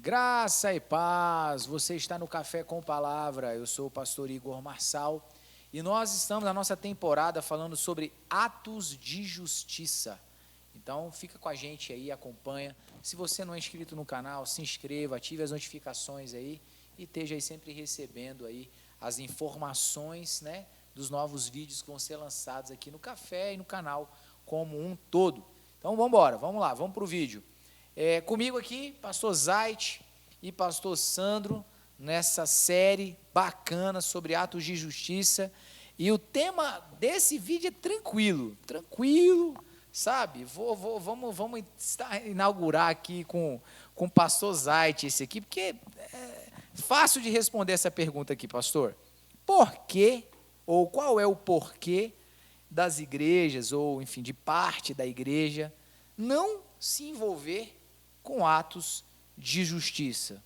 Graça e paz, você está no Café com Palavra, eu sou o pastor Igor Marçal e nós estamos na nossa temporada falando sobre atos de justiça. Então fica com a gente aí, acompanha. Se você não é inscrito no canal, se inscreva, ative as notificações aí e esteja aí sempre recebendo aí as informações, né, dos novos vídeos que vão ser lançados aqui no Café e no canal como um todo. Então vamos embora, vamos lá, vamos para o vídeo. Comigo aqui, pastor Zait e pastor Sandro, nessa série bacana sobre atos de justiça. E o tema desse vídeo é tranquilo, sabe? Vamos inaugurar aqui com o pastor Zait esse aqui, porque é fácil de responder essa pergunta aqui, pastor. Por quê, ou qual é o porquê das igrejas, ou enfim, de parte da igreja, não se envolver com atos de justiça?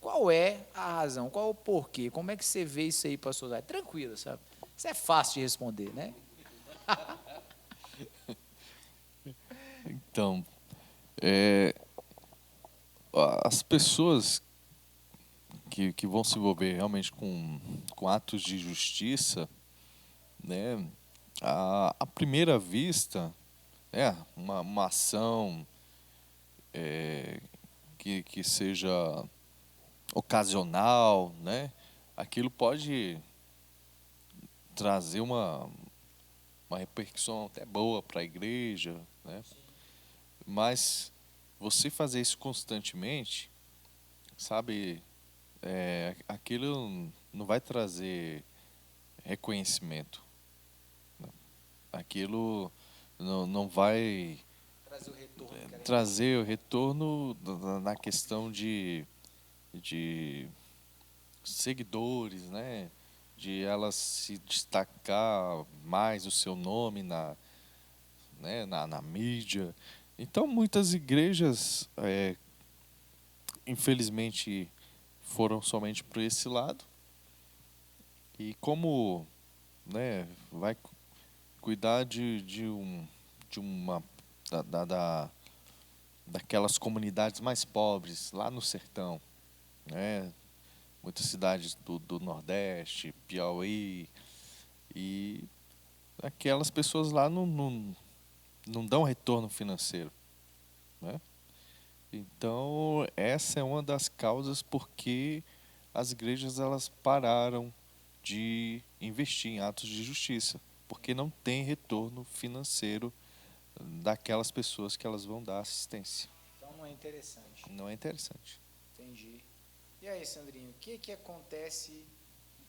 Qual é a razão? Qual é o porquê? Como é que você vê isso aí, pastor Zé? Tranquilo, sabe? Isso é fácil de responder, né? Então, as pessoas que vão se envolver realmente com atos de justiça, né, à primeira vista, uma ação que seja ocasional, né, aquilo pode trazer uma repercussão até boa para a igreja, né? Mas você fazer isso constantemente, sabe, aquilo não vai trazer reconhecimento. Aquilo não vai Trazer o retorno. trazer o retorno na questão de seguidores, né? De elas se destacar mais o seu nome na mídia. Então, muitas igrejas, infelizmente, foram somente por esse lado. E como, né, vai cuidar de uma daquelas comunidades mais pobres lá no sertão, né? Muitas cidades do Nordeste, Piauí, e aquelas pessoas lá não dão retorno financeiro, né? Então, essa é uma das causas porque as igrejas elas pararam de investir em atos de justiça, porque não tem retorno financeiro daquelas pessoas que elas vão dar assistência. Então não é interessante. Não é interessante. Entendi. E aí, Sandrinho, o que acontece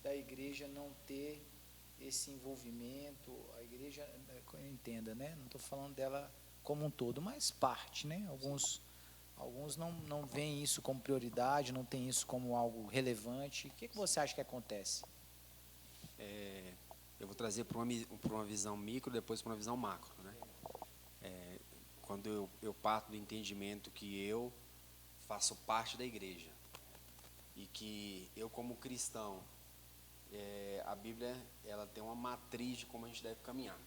da igreja não ter esse envolvimento? A igreja, entenda, né? Não estou falando dela como um todo, mas parte, né? Alguns não veem isso como prioridade, não tem isso como algo relevante. O que você acha que acontece? Eu vou trazer para uma visão micro, depois para uma visão macro, né? Quando eu parto do entendimento que eu faço parte da igreja e que eu, como cristão, a Bíblia ela tem uma matriz de como a gente deve caminhar.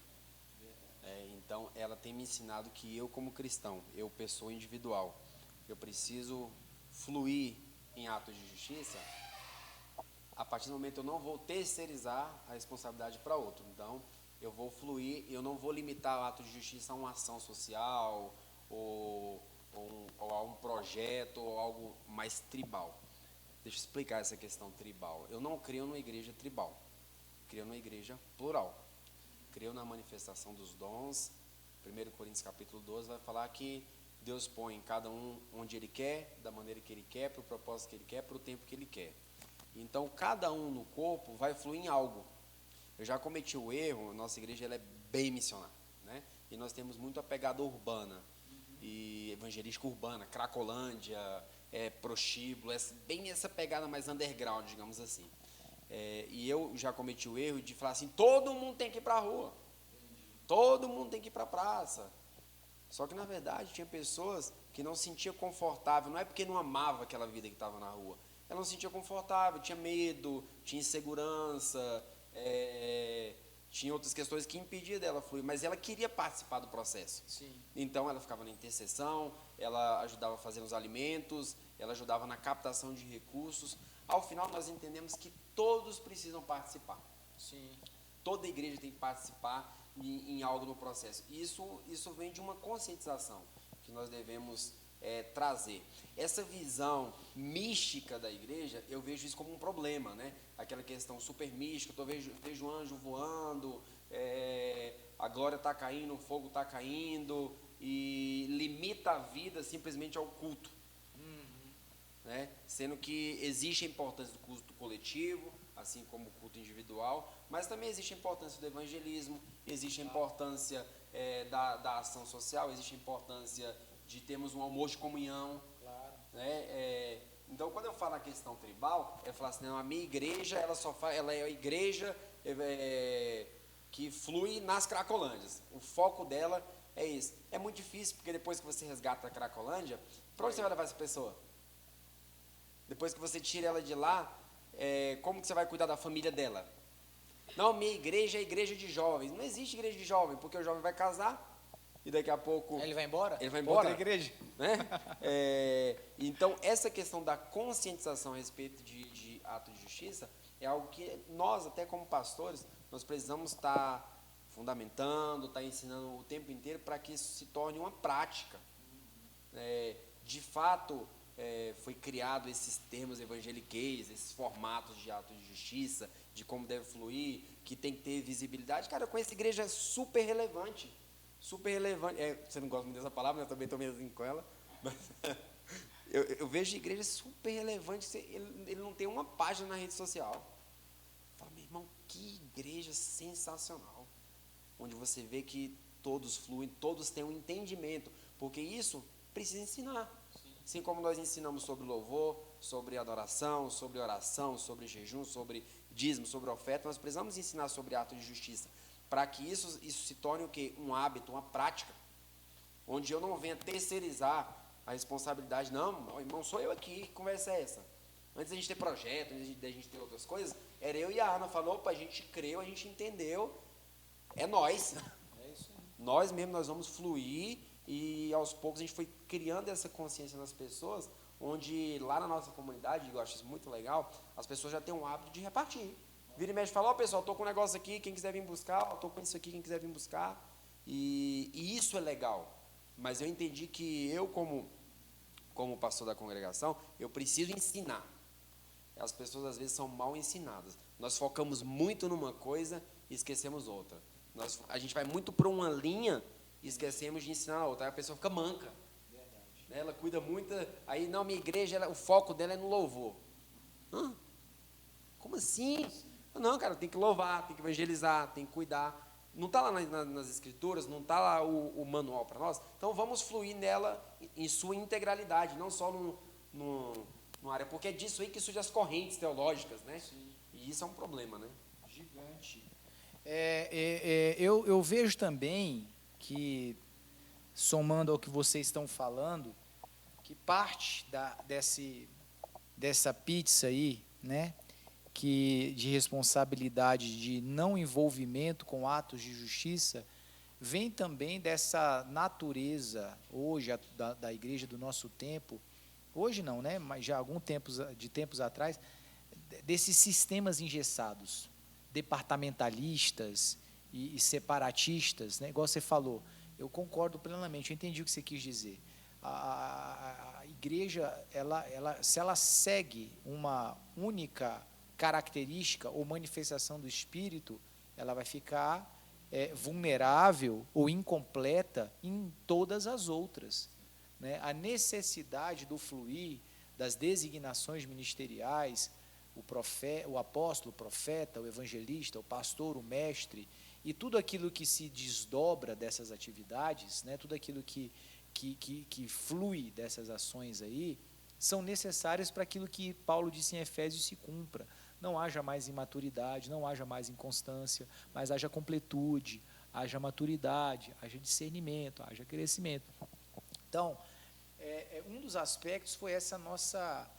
Então, ela tem me ensinado que eu, como cristão, eu, pessoa individual, eu preciso fluir em atos de justiça. A partir do momento eu não vou terceirizar a responsabilidade para outro. Então, eu vou fluir, eu não vou limitar o ato de justiça a uma ação social ou a um projeto ou algo mais tribal. Deixa eu explicar essa questão tribal. Eu não creio numa igreja tribal, creio numa igreja plural. Creio na manifestação dos dons. 1 Coríntios capítulo 12 vai falar que Deus põe cada um onde Ele quer, da maneira que Ele quer, para o propósito que Ele quer, para o tempo que Ele quer. Então, cada um no corpo vai fluir em algo. Eu já cometi o erro, nossa igreja ela é bem missionária, né? E nós temos muito a pegada urbana, e evangelística urbana, Cracolândia, prostíbulo, bem essa pegada mais underground, digamos assim. E eu já cometi o erro de falar assim, todo mundo tem que ir para a rua, todo mundo tem que ir para a praça. Só que, na verdade, tinha pessoas que não se sentiam confortável, não é porque não amava aquela vida que estava na rua, ela não se sentia confortável, tinha medo, tinha insegurança, tinha outras questões que impediam dela fluir, mas ela queria participar do processo. Sim. Então, ela ficava na intercessão, ela ajudava a fazer os alimentos, ela ajudava na captação de recursos. Ao final, nós entendemos que todos precisam participar. Sim. Toda igreja tem que participar em algo no processo. Isso vem de uma conscientização que nós devemos trazer. Essa visão mística da igreja, eu vejo isso como um problema, né? Aquela questão super mística, eu vejo anjo voando, a glória está caindo, o fogo está caindo, e limita a vida simplesmente ao culto. Né? Sendo que existe a importância do culto coletivo, assim como o culto individual, mas também existe a importância do evangelismo, existe a importância da ação social, existe a importância de termos um almoço de comunhão. Claro. Né? Então, quando eu falo a questão tribal, eu falo assim, não, a minha igreja, ela é a igreja que flui nas Cracolândias. O foco dela é isso. É muito difícil, porque depois que você resgata a Cracolândia, para onde você vai levar essa pessoa? Depois que você tira ela de lá, como que você vai cuidar da família dela? Não, minha igreja é a igreja de jovens. Não existe igreja de jovem, porque o jovem vai casar e daqui a pouco... Ele vai embora? Ele vai embora. Outra igreja? Né? Então, essa questão da conscientização a respeito de ato de justiça é algo que nós, até como pastores, nós precisamos estar fundamentando, estar ensinando o tempo inteiro para que isso se torne uma prática. De fato, foi criado esses termos evangeliqueis, esses formatos de ato de justiça, de como deve fluir, que tem que ter visibilidade. Cara, eu conheço igreja super relevante. Super relevante. Você não gosta muito dessa palavra, né? Eu também estou meio assim com ela. Mas eu vejo igreja super relevante. Ele não tem uma página na rede social. Fala, meu irmão, que igreja sensacional. Onde você vê que todos fluem, todos têm um entendimento. Porque isso precisa ensinar. Assim como nós ensinamos sobre louvor, sobre adoração, sobre oração, sobre jejum, sobre dízimo, sobre oferta, nós precisamos ensinar sobre ato de justiça, para que isso se torne o quê? Um hábito, uma prática, onde eu não venha terceirizar a responsabilidade. Não, irmão, sou eu aqui, que conversa é essa? Antes da gente ter projeto, antes da gente ter outras coisas, era eu e a Ana, falou, opa, a gente creu, a gente entendeu, é nós. É isso aí. Nós mesmo, nós vamos fluir. E aos poucos a gente foi criando essa consciência nas pessoas, onde lá na nossa comunidade, eu acho isso muito legal, as pessoas já têm um hábito de repartir. Vira e mexe e fala, pessoal, estou com um negócio aqui, quem quiser vir buscar, estou com isso aqui, quem quiser vir buscar. E isso é legal. Mas eu entendi que eu, como pastor da congregação, eu preciso ensinar. As pessoas às vezes são mal ensinadas. Nós focamos muito numa coisa e esquecemos outra. A gente vai muito por uma linha e esquecemos de ensinar a outra. Aí a pessoa fica manca. Verdade. Ela cuida muito. Aí, não, minha igreja, o foco dela é no louvor. Como assim? Não, cara, tem que louvar, tem que evangelizar, tem que cuidar. Não está lá nas escrituras, não está lá o manual para nós. Então, vamos fluir nela em sua integralidade, não só numa área. Porque é disso aí que surgem as correntes teológicas, né? Sim. E isso é um problema, né? Gigante. Eu vejo também que, somando ao que vocês estão falando, que parte dessa pizza aí, né, de responsabilidade de não envolvimento com atos de justiça, vem também dessa natureza, hoje, da igreja do nosso tempo, hoje não, né, mas já há tempos atrás, desses sistemas engessados, departamentalistas e separatistas, né? Igual você falou, eu concordo plenamente, eu entendi o que você quis dizer. A igreja, se ela segue uma única característica ou manifestação do Espírito, ela vai ficar vulnerável ou incompleta em todas as outras, né? A necessidade do fluir das designações ministeriais, o apóstolo, o profeta, o evangelista, o pastor, o mestre, e tudo aquilo que se desdobra dessas atividades, né, tudo aquilo que flui dessas ações aí, são necessárias para aquilo que Paulo disse em Efésios se cumpra. Não haja mais imaturidade, não haja mais inconstância, mas haja completude, haja maturidade, haja discernimento, haja crescimento. Então, um dos aspectos foi essa nossa...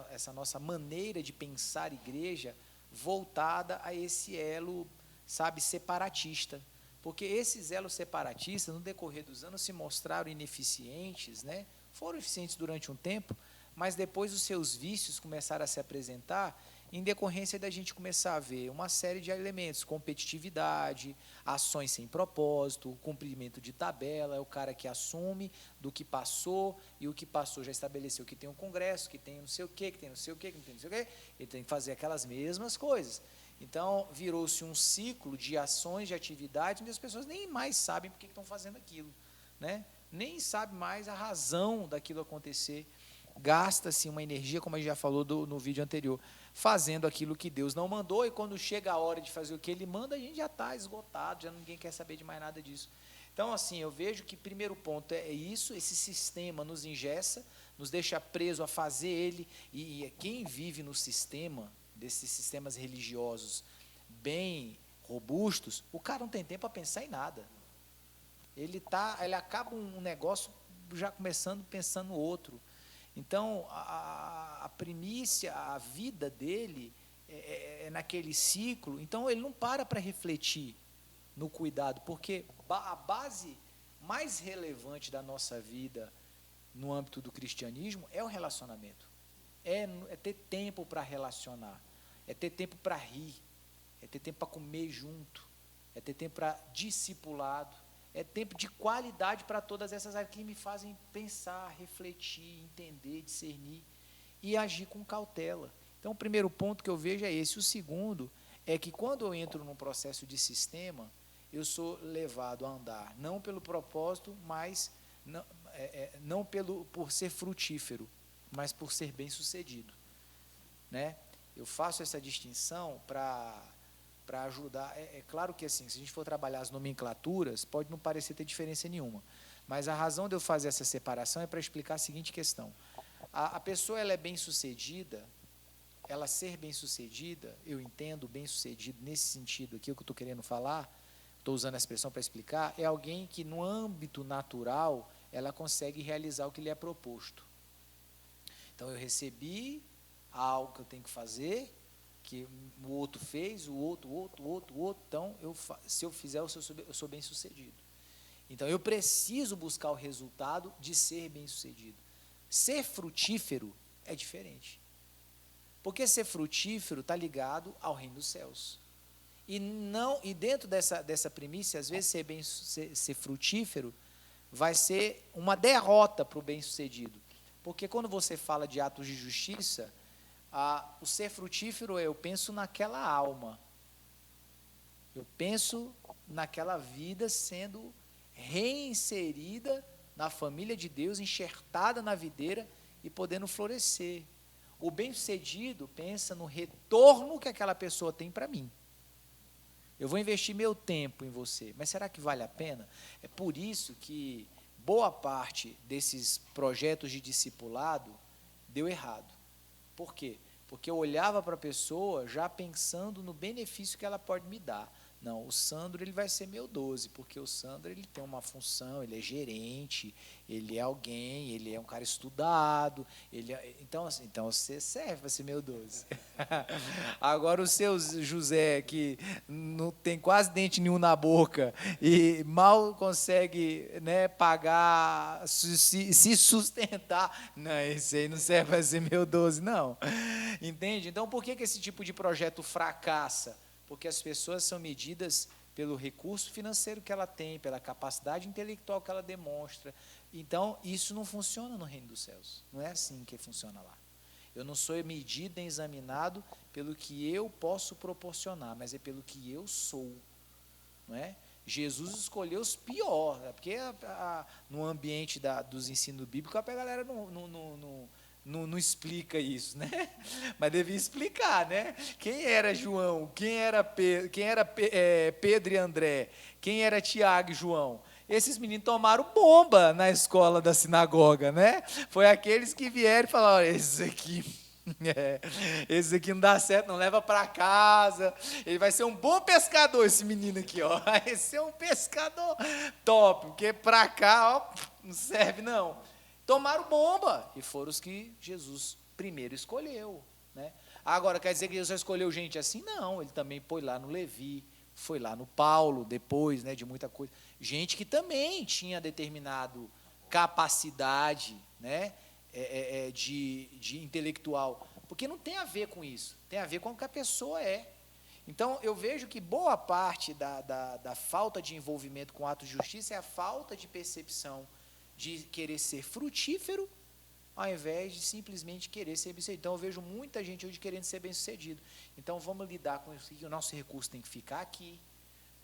essa nossa maneira de pensar igreja voltada a esse elo, sabe, separatista. Porque esses elos separatistas, no decorrer dos anos, se mostraram ineficientes, né? foram eficientes durante um tempo, mas depois os seus vícios começaram a se apresentar em decorrência da gente começar a ver uma série de elementos, competitividade, ações sem propósito, cumprimento de tabela, é o cara que assume do que passou, e o que passou já estabeleceu que tem um congresso, que tem não sei o quê, que tem não sei o quê, que tem não sei o quê, ele tem que fazer aquelas mesmas coisas. Então, virou-se um ciclo de ações, de atividades, onde as pessoas nem mais sabem por que estão fazendo aquilo, né? Nem sabem mais a razão daquilo acontecer. Gasta-se uma energia, como a gente já falou no vídeo anterior, fazendo aquilo que Deus não mandou, e quando chega a hora de fazer o que Ele manda, a gente já está esgotado, já ninguém quer saber de mais nada disso. Então, assim, eu vejo que primeiro ponto é isso, esse sistema nos engessa, nos deixa preso a fazer ele, e quem vive no sistema, desses sistemas religiosos bem robustos, o cara não tem tempo para pensar em nada. Ele acaba um negócio já começando pensando no outro. Então, a primícia, a vida dele é naquele ciclo, então ele não para refletir no cuidado, porque a base mais relevante da nossa vida no âmbito do cristianismo é o relacionamento, é ter tempo para relacionar, é ter tempo para rir, é ter tempo para comer junto, é ter tempo para discipulado, é tempo de qualidade para todas essas áreas que me fazem pensar, refletir, entender, discernir e agir com cautela. Então, o primeiro ponto que eu vejo é esse. O segundo é que quando eu entro num processo de sistema, eu sou levado a andar, não pelo propósito, mas não por ser frutífero, mas por ser bem-sucedido, né? Eu faço essa distinção para ajudar. É claro que, assim, se a gente for trabalhar as nomenclaturas, pode não parecer ter diferença nenhuma, mas a razão de eu fazer essa separação é para explicar a seguinte questão. A pessoa, ela é bem-sucedida, ela ser bem-sucedida, eu entendo bem-sucedido nesse sentido aqui, o que eu estou querendo falar, estou usando a expressão para explicar, é alguém que no âmbito natural, ela consegue realizar o que lhe é proposto. Então, eu recebi algo que eu tenho que fazer, que o outro fez, o outro, então, se eu fizer, eu sou bem-sucedido. Então, eu preciso buscar o resultado de ser bem-sucedido. Ser frutífero é diferente. Porque ser frutífero está ligado ao reino dos céus. E dentro dessa premissa, às vezes ser frutífero vai ser uma derrota para o bem-sucedido. Porque quando você fala de atos de justiça, o ser frutífero, eu penso naquela alma. Eu penso naquela vida sendo reinserida na família de Deus, enxertada na videira e podendo florescer. O bem-sucedido pensa no retorno que aquela pessoa tem para mim. Eu vou investir meu tempo em você, mas será que vale a pena? É por isso que boa parte desses projetos de discipulado deu errado. Por quê? Porque eu olhava para a pessoa já pensando no benefício que ela pode me dar. Não, o Sandro, ele vai ser meu 12, porque o Sandro, ele tem uma função, ele é gerente, ele é alguém, ele é um cara estudado, então você serve para ser meu 12. Agora o seu José, que não tem quase dente nenhum na boca e mal consegue, né, pagar, se sustentar, não, esse aí não serve para ser meu 12, não. Entende? Então, por que esse tipo de projeto fracassa? Porque as pessoas são medidas pelo recurso financeiro que ela tem, pela capacidade intelectual que ela demonstra. Então, isso não funciona no reino dos céus. Não é assim que funciona lá. Eu não sou medido nem examinado pelo que eu posso proporcionar, mas é pelo que eu sou. Não é? Jesus escolheu os piores, porque no ambiente dos ensinos bíblicos, a galera não explica isso, né? Mas devia explicar, né? Quem era João? Quem era Pedro e André? Quem era Tiago e João? Esses meninos tomaram bomba na escola da sinagoga, né? Foi aqueles que vieram e falaram: olha, esse aqui não dá certo, não, leva para casa. Ele vai ser um bom pescador, esse menino aqui, ó. Vai ser um pescador top, porque para cá, ó, não serve não. Tomaram bomba, e foram os que Jesus primeiro escolheu, né? Agora, quer dizer que Jesus só escolheu gente assim? Não, ele também foi lá no Levi, foi lá no Paulo, depois, né, de muita coisa. Gente que também tinha determinado capacidade, né, de intelectual, porque não tem a ver com isso, tem a ver com o que a pessoa é. Então, eu vejo que boa parte da falta de envolvimento com atos de justiça é a falta de percepção de querer ser frutífero, ao invés de simplesmente querer ser bem-sucedido. Então, eu vejo muita gente hoje querendo ser bem-sucedido. Então, vamos lidar com isso, que o nosso recurso tem que ficar aqui,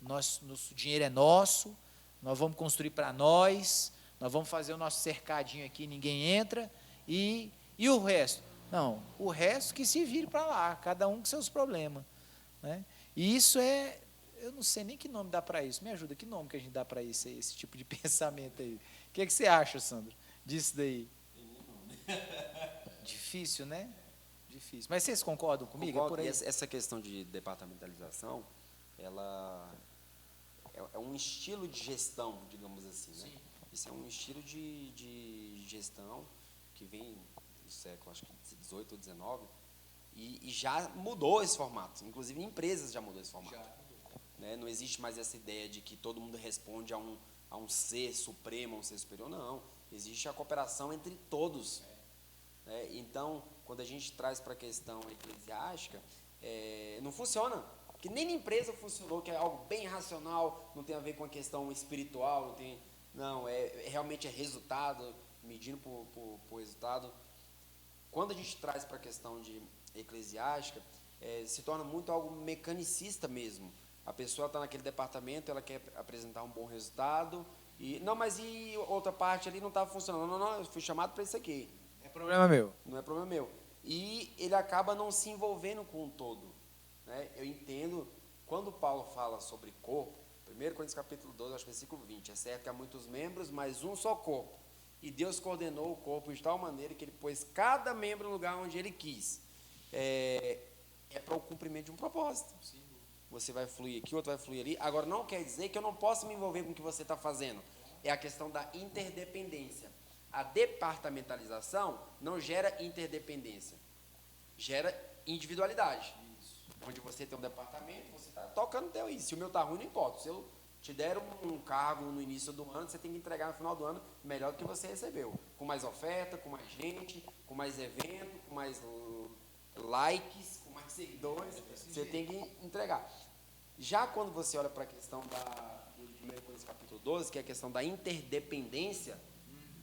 nosso dinheiro é nosso, nós vamos construir para nós vamos fazer o nosso cercadinho aqui, ninguém entra, e o resto? Não, o resto que se vire para lá, cada um com seus problemas. Né? E isso eu não sei nem que nome dá para isso, me ajuda, que nome que a gente dá para esse tipo de pensamento aí? O que você acha, Sandro, disso daí? Difícil, né? Difícil. Mas vocês concordam comigo? Concordo, É por aí. essa questão de departamentalização, ela é um estilo de gestão, digamos assim, né? Sim. Isso é um estilo de gestão que vem do século, acho que 18 ou 19, e já mudou esse formato. Inclusive, em empresas já mudou esse formato. Né? Não existe mais essa ideia de que todo mundo responde a um ser supremo, a um ser superior. Não. Existe a cooperação entre todos. Né? Então, quando a gente traz para a questão eclesiástica, não funciona. Porque nem na empresa funcionou, que é algo bem racional, não tem a ver com a questão espiritual, realmente é resultado, medindo por resultado. Quando a gente traz para a questão de eclesiástica, se torna muito algo mecanicista mesmo. A pessoa está naquele departamento, ela quer apresentar um bom resultado, mas e outra parte ali não estava funcionando. Não, eu fui chamado para isso aqui. É problema meu. Não é problema meu. E ele acaba não se envolvendo com o todo. Né? Eu entendo, quando Paulo fala sobre corpo, 1 Coríntios capítulo 12, acho que versículo 20, é certo que há muitos membros, mas um só corpo. E Deus coordenou o corpo de tal maneira que ele pôs cada membro no lugar onde ele quis. É para o cumprimento de um propósito. Sim. Você vai fluir aqui, outro vai fluir ali. Agora, não quer dizer que eu não possa me envolver com o que você está fazendo. É a questão da interdependência. A departamentalização não gera interdependência, gera individualidade. Isso. Onde você tem um departamento, você está tocando o teu isso. Se o meu está ruim, não importa. Se eu te der um cargo no início do ano, você tem que entregar no final do ano melhor do que você recebeu. Com mais oferta, com mais gente, com mais evento, com mais likes, com mais seguidores, você tem que entregar. Já quando você olha para a questão do 1 Coríntios capítulo 12, que é a questão da interdependência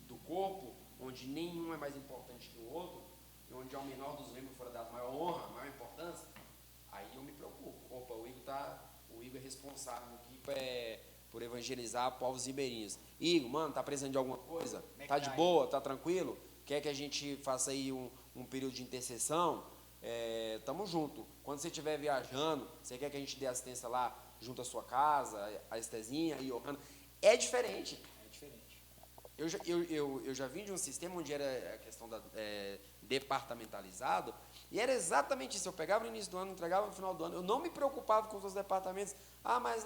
do corpo, onde nenhum é mais importante que o outro, e onde ao menor dos membros for dado maior honra, maior importância, aí eu me preocupo. Opa, o Igor é responsável aqui por evangelizar povos ribeirinhos. Igor, mano, tá precisando de alguma coisa? Tá de boa? Tá tranquilo? Quer que a gente faça aí um período de intercessão? Tamo junto. Quando você estiver viajando, você quer que a gente dê assistência lá junto à sua casa, a Estezinha e Johanna? É diferente. Eu já vim de um sistema onde era a questão departamentalizado, e era exatamente isso. Eu pegava no início do ano, entregava no final do ano. Eu não me preocupava com os outros departamentos. Mas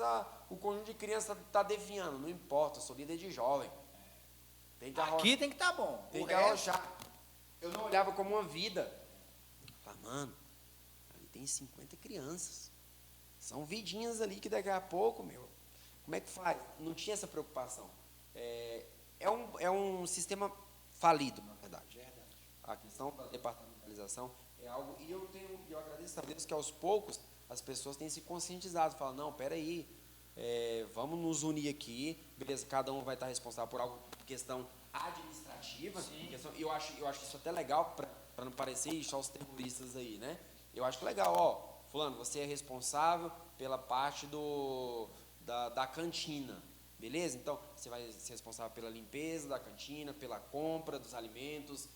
o conjunto de crianças está definhando. Não importa, eu sou líder de jovem. Aqui tem que estar bom. Tem que arrochar. Eu não olhava como uma vida. Falei, mano, ali tem 50 crianças. São vidinhas ali que daqui a pouco, como é que faz? Não tinha essa preocupação. É um sistema falido, na verdade. A questão da departamentalização é algo, e eu agradeço a Deus que aos poucos as pessoas têm se conscientizado, falam, não, peraí, vamos nos unir aqui, beleza, cada um vai estar responsável por algo, questão administrativa, eu acho isso até legal, para não parecer só os terroristas aí, né? Eu acho legal, fulano, você é responsável pela parte da cantina, beleza? Então, você vai ser responsável pela limpeza da cantina, pela compra dos alimentos,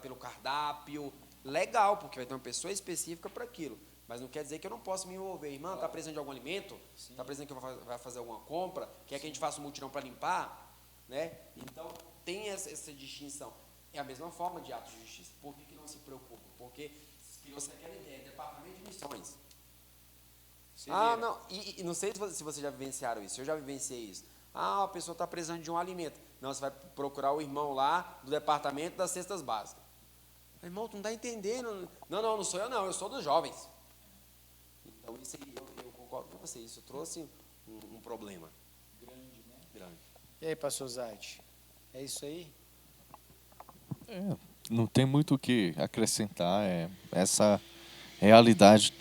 pelo cardápio. Legal, porque vai ter uma pessoa específica para aquilo. Mas não quer dizer que eu não posso me envolver. Irmã, está precisando de algum alimento? Está precisando que eu vá fazer alguma compra? Quer que a gente faça um mutirão para limpar? Né? Então, tem essa distinção. É a mesma forma de atos de justiça. Por que não se preocupa? Porque criou-se aquela ideia, departamento de missões. Não, e não sei se vocês já vivenciaram isso. Eu já vivenciei isso. A pessoa está precisando de um alimento. Não, você vai procurar o irmão lá do departamento das cestas básicas. Irmão, tu não está entendendo. Não sou eu não, eu sou dos jovens. Então, isso aí, eu concordo com você. Isso trouxe um problema. Grande, né? Grande. E aí, pastor Zayt? É isso aí? Não tem muito o que acrescentar. Essa realidade,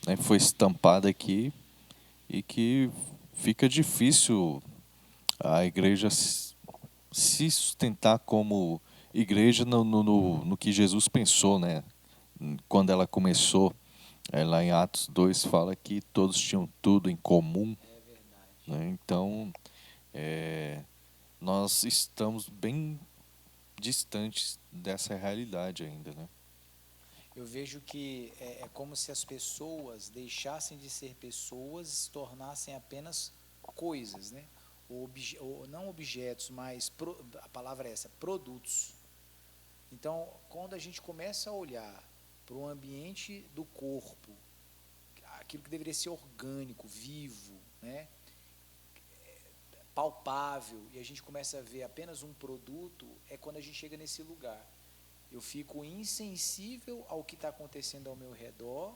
né, foi estampada aqui e que fica difícil a igreja se sustentar como igreja no que Jesus pensou, né? Quando ela começou, lá em Atos 2 fala que todos tinham tudo em comum. É verdade. Né? Então, nós estamos bem distantes dessa realidade ainda, né? Eu vejo que é como se as pessoas deixassem de ser pessoas e se tornassem apenas coisas, né? Ou não objetos, mas a palavra é essa, produtos. Então, quando a gente começa a olhar para o ambiente do corpo, aquilo que deveria ser orgânico, vivo, né? Palpável, e a gente começa a ver apenas um produto, é quando a gente chega nesse lugar. Eu fico insensível ao que está acontecendo ao meu redor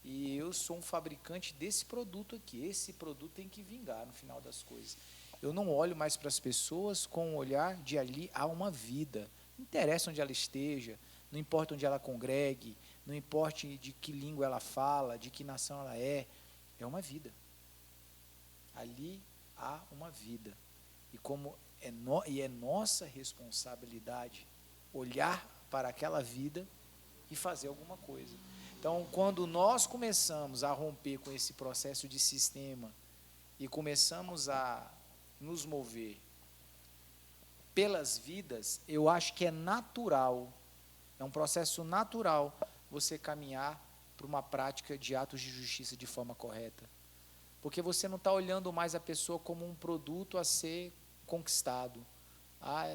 e eu sou um fabricante desse produto aqui. Esse produto tem que vingar no final das coisas. Eu não olho mais para as pessoas com o olhar de ali há uma vida. Não interessa onde ela esteja, não importa onde ela congregue, não importa de que língua ela fala, de que nação ela é uma vida. Ali há uma vida. E como é nossa responsabilidade olhar para aquela vida e fazer alguma coisa. Então, quando nós começamos a romper com esse processo de sistema e começamos a nos mover pelas vidas, eu acho que é natural, é um processo natural você caminhar para uma prática de atos de justiça de forma correta. Porque você não está olhando mais a pessoa como um produto a ser conquistado,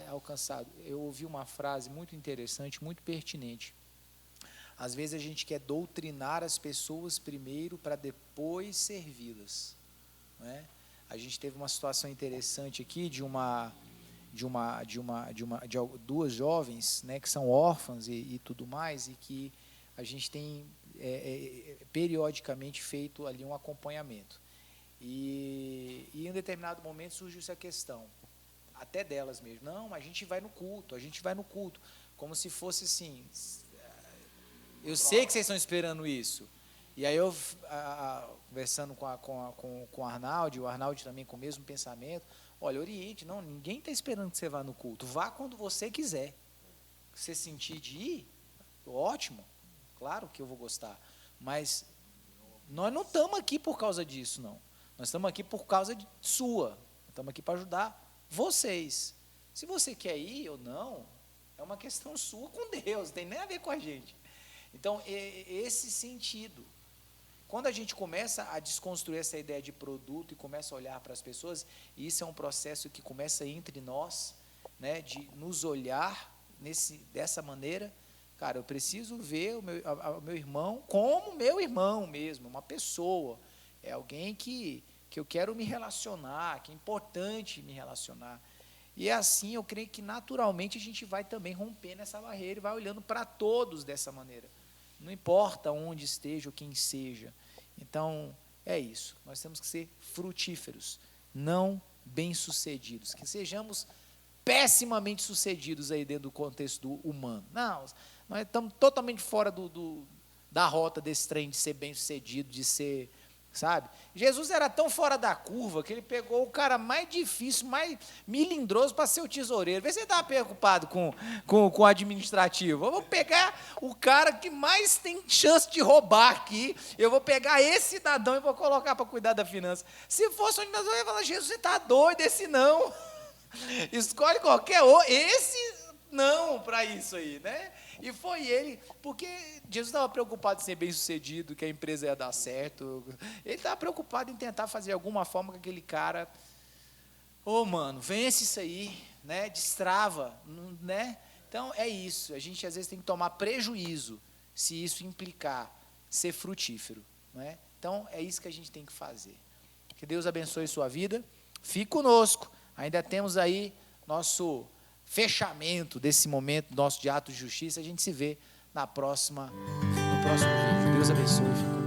alcançado. Eu ouvi uma frase muito interessante, muito pertinente. Às vezes a gente quer doutrinar as pessoas primeiro para depois servi-las, né? A gente teve uma situação interessante aqui de duas jovens, né, que são órfãs e tudo mais, e que a gente tem periodicamente feito ali um acompanhamento. E em um determinado momento surgiu essa questão, até delas mesmo, não, a gente vai no culto, como se fosse assim, eu sei que vocês estão esperando isso. E aí eu, conversando com o Arnaldo, e o Arnaldo também com o mesmo pensamento, olha, oriente, não, ninguém está esperando que você vá no culto, vá quando você quiser. Se você sentir de ir, ótimo, claro que eu vou gostar, mas nós não estamos aqui por causa disso, não. Nós estamos aqui por causa sua, estamos aqui para ajudar vocês. Se você quer ir ou não, é uma questão sua com Deus, não tem nem a ver com a gente. Então, esse sentido, quando a gente começa a desconstruir essa ideia de produto e começa a olhar para as pessoas, e isso é um processo que começa entre nós, né, de nos olhar dessa maneira, cara, eu preciso ver o meu irmão como meu irmão mesmo, uma pessoa, é alguém que eu quero me relacionar, que é importante me relacionar. E assim, eu creio que naturalmente a gente vai também rompendo essa barreira e vai olhando para todos dessa maneira. Não importa onde esteja ou quem seja. Então, é isso. Nós temos que ser frutíferos, não bem-sucedidos. Que sejamos pessimamente sucedidos aí dentro do contexto humano. Não, nós estamos totalmente fora da rota desse trem de ser bem-sucedido, de ser... Sabe? Jesus era tão fora da curva que ele pegou o cara mais difícil, mais melindroso para ser o tesoureiro. Vê se ele estava preocupado com o administrativo. Eu vou pegar o cara que mais tem chance de roubar aqui, eu vou pegar esse cidadão e vou colocar para cuidar da finança. Se fosse onde nós vamos falar, Jesus, você está doido, esse não. Escolhe qualquer outro, esse não para isso aí, né? E foi ele, porque Jesus estava preocupado em ser bem-sucedido, que a empresa ia dar certo. Ele estava preocupado em tentar fazer alguma forma com aquele cara, mano, vence isso aí, né? Destrava, né? Então, é isso. A gente, às vezes, tem que tomar prejuízo se isso implicar ser frutífero, né? Então, é isso que a gente tem que fazer. Que Deus abençoe sua vida. Fique conosco. Ainda temos aí nosso fechamento desse momento nosso de ato de justiça. A gente se vê no próximo vídeo. Deus abençoe.